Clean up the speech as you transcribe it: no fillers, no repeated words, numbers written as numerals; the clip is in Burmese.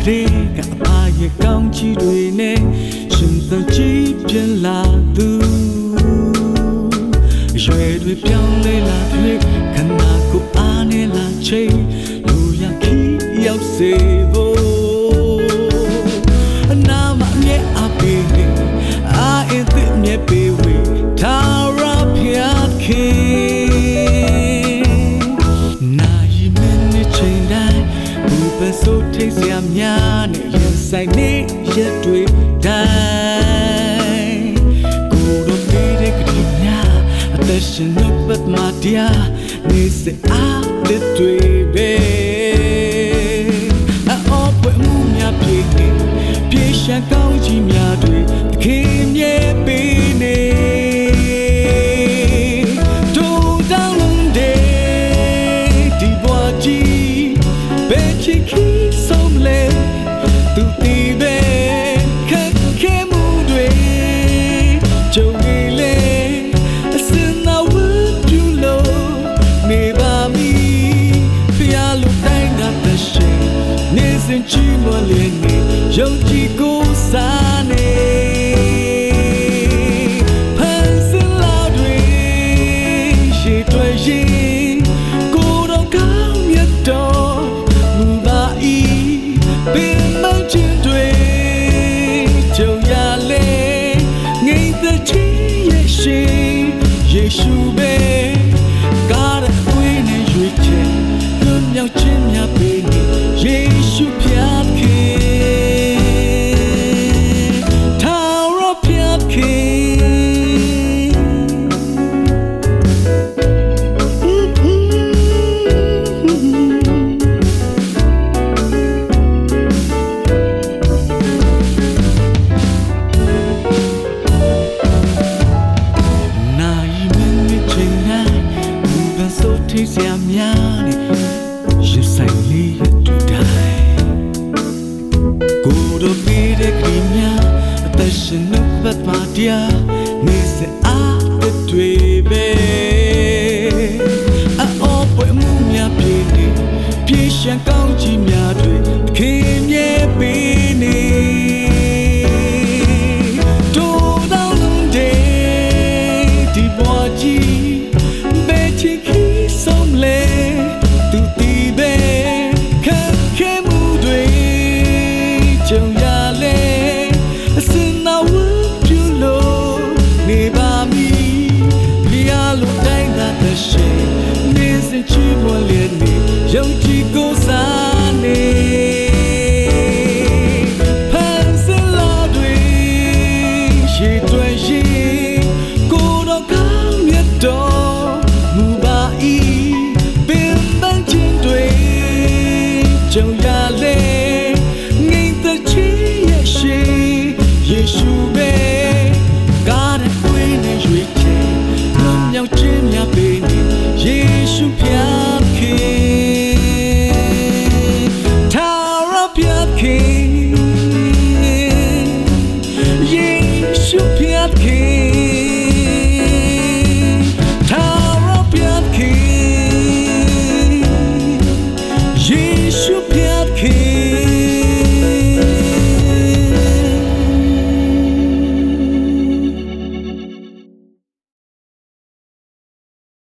ကအာရကောင်းကြီးတွေနဲ့ရှင်သန်ကြည်ပြန်လာသူရွယ်တွေပြောင်းလဲလာတဲ့ခန္ဓာကိုယ်အားနဲ့လာချိန်လူရခီးရောက်စေဖို့အနာမအမြဲအပေးနေအာအင်းသိမြဲပေးဝေထာဝရဘုရားခင်နာရီမင်းနဲ့ချိန်တိုင်းဘူပဆိုးထိတ်စရာများနဲ့ရင်ဆိုင်နေရက်တွေတိုင်းကိုယ်တို့ပေးတဲ့ကတိများအသက်ရှင်လို့ပတ်မတရားနေစအားတဲ့တွေပဲအော်ပွင့်မှုများပြေနေပြေရှာကောင်းကြီးများတွေသခင်မြဲပေးနေသူတည်ပဲခက်ခဲမှုတွေကြုံနေလေအစင်နာဝပြူလို့နေပါမီဖျားလို့တိုင်းတာတရှိနေစဉ်ချီးမွမ်းလျက်နေယုံကြည်ကိုးစားနေဖန်ဆင်းလာတွေရှိတွေ့ရင်ကိုယ်တော်ကောင်းမြတ်တော်မူပါ၏ပင်မချင်းတွေကြုံရလေငိမ့်တဲ့ချီရဲ့ရှင်ယေရှုပဲကားတဲ့ဝိညာဉ်ရွေးချယ်လွတ်မြောက်ခြင်းများပေးနေယေရှုဖျားခင်ထာဝရဖျားခင်ထိစရာများနဲ့ရဆိုင်လေးရတူတိုင်းကိုယ်တို့ပေးတဲ့ကလေးများအသက်ရှင်နှုတ်ပတ်ပါတရားနေစအားတွေပဲအော်ပွင့်မှုများပြေနေပြေရှံကောင်းကြီးများတွေခင်မြဲပေးနေတို့တောင်းတဲ့ဒီဘဝကြီးပဲချစ်ဆုံးလေသူတည်ပဲခက်ခဲမှုတွေကြုံရလေအစင်နာဝပြူလို့နေပါမီဖျားလို့တိုင်းသာတရှိနေစဉ်ချီးမွမ်းလျက်နေယုံကြည်ကိုးစားနေဖန်ဆင်းလာတွေရှိတွေ့ရင်ကိုယ်တော်ကောင်းမြတ်တော်မူပါ၏ကြုံရ